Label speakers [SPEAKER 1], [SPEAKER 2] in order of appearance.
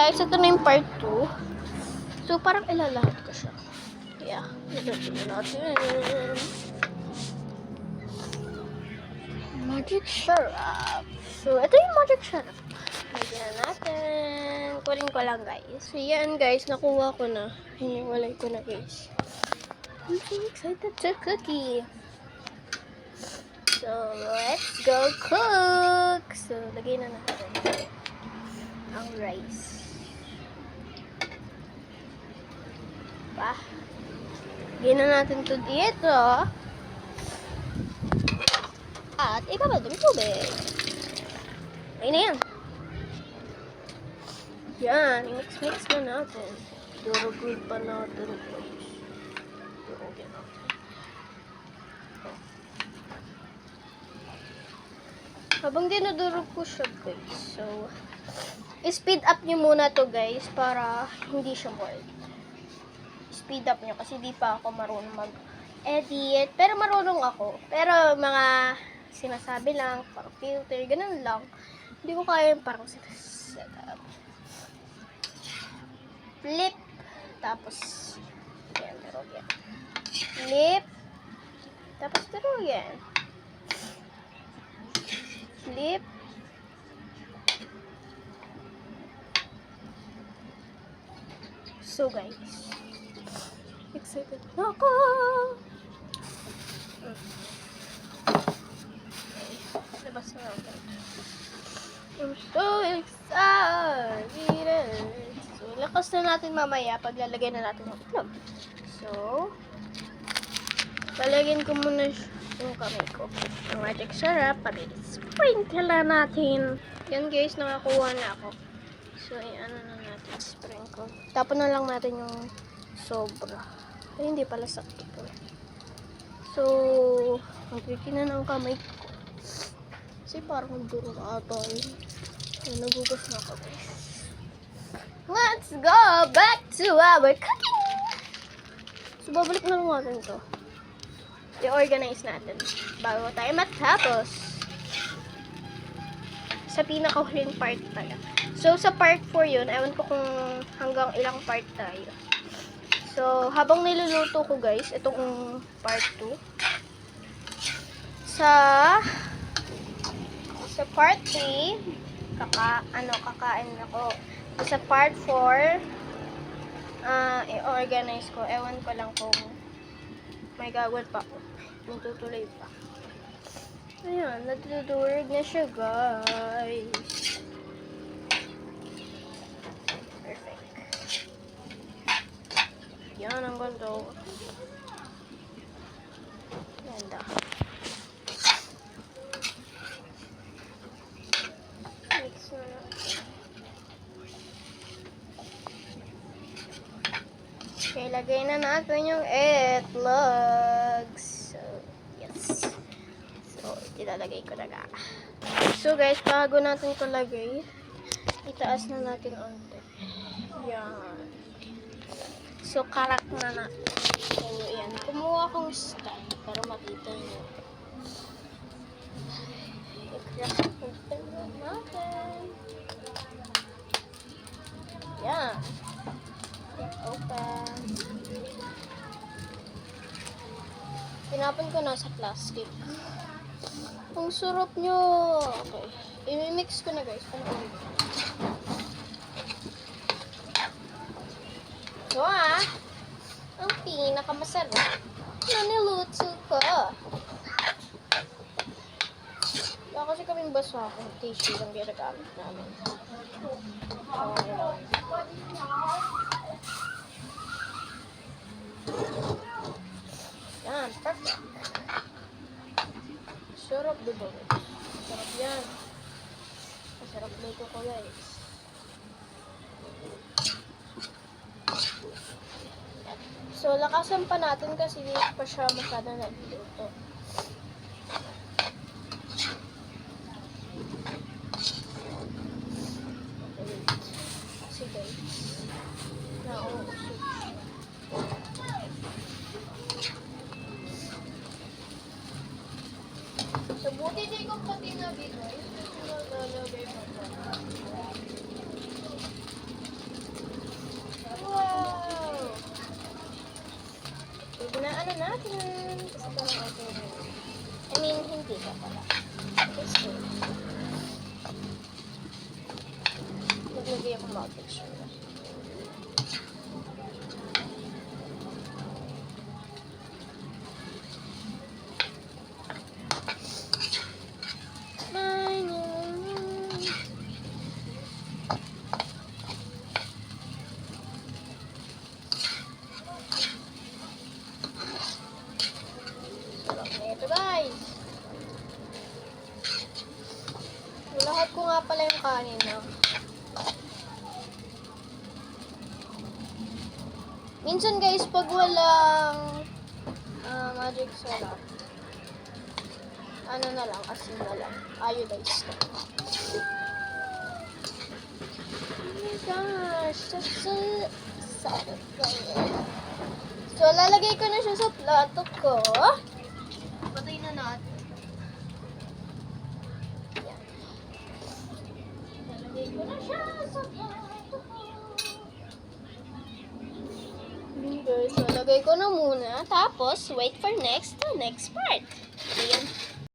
[SPEAKER 1] guys, ito na yung part 2. So, parang ilalahat ko siya. Yeah, ilalahat natin. Magic syrup. So, ito yung magic syrup. Lagyan na natin. Kunin ko lang, guys. So, yan, guys. Nakuha ko na. Hiniwalay ko na, guys. I'm so excited to cookie. So, let's go cook. So, lagay na natin ang rice. Lagay na natin to dito. At ibabad yung tubig. Ayun na yan. Yan, i-mix-mix na natin. Durugod pa natin, guys. Durugin natin. Habang dinudurog ko siya, guys. So, speed up nyo muna to, guys, para hindi siya boiled. Speed up nyo kasi di pa ako marunong mag-edit. Pero marunong ako. Pero mga sinasabi lang, parang filter, ganun lang. Hindi ko kaya yung parang set up. Flip. Tapos, yan, durog yan. Flip. Tapos, durog yan. Flip. So, guys, excited na ako. Labas na ako. I'm so excited. So, lakas na natin mamaya paglalagay na natin ng itlog. So, lalagyan ko muna yung kamay ko ng magic syrup. Sprinkle na natin. Yan, guys, nakakuha na ako. So, ano na natin, sprinkle. Tapon na lang natin yung sobra. Ay, hindi pala sakto po. So, magkikin na ng kamay ko. Kasi parang duro ata yun. So, nagugas na ako, guys. Let's go back to our cooking! So, babalik na lang natin to. I-organize natin bago tayo matapos. Sa pinakahuling part pala. So, sa part 4 yun, ewan ko kung hanggang ilang part tayo. So, habang niluluto ko, guys, itong part 2. Sa part 3, kakain ako. Sa part 4, i-organize ko. Ewan ko lang kung may gagawin pa ako. Natutuloy pa. Ayan, natutulog na siya, guys. Perfect. Yan, ang ganda. Ganda. Mix na natin. Okay, lagay na natin yung itlogs. So, yes. So, ilalagay ko na. So, guys, bago natin ito lagay, itaas na natin onte. Yan. So, karak na natin. So, yan. Kumuha akong stand para makita nyo. I-crack natin. Yan. Open. Tinapon ko na sa plastic. Ang sarap nyo. Okay. I-mix ko na, guys. Panoorin ko. So, ang pinakamasarap na niluto ko. Wala kasi kaming basa kung tissue lang ginagamit namin. Yan, perfect. Sarap, diba? Sarap yan. Masarap luto ko, guys. So, lakasan pa natin kasi hindi pa siya masyado nagluto. Kasi, guys, nauusok siya. So, buti di ko pati nabigay. Lalagay mo pa. natin. Kasi parang okay na yun. I mean, hindi ka pala. Kasi, naglagay ako magic syrup. Ito guys. Lahat ko nga pala yung kanin na. Minsan guys, pag walang magic syrup, ano na lang, asin na lang. Iodized na. Oh my gosh, that's so satisfying. So, lalagay ko na siya sa plato ko. Patay na natin. Yan. Lalagay ko na siya sa plato ko. Okay, so lagay ko na muna. Tapos, wait for next part. Ayan.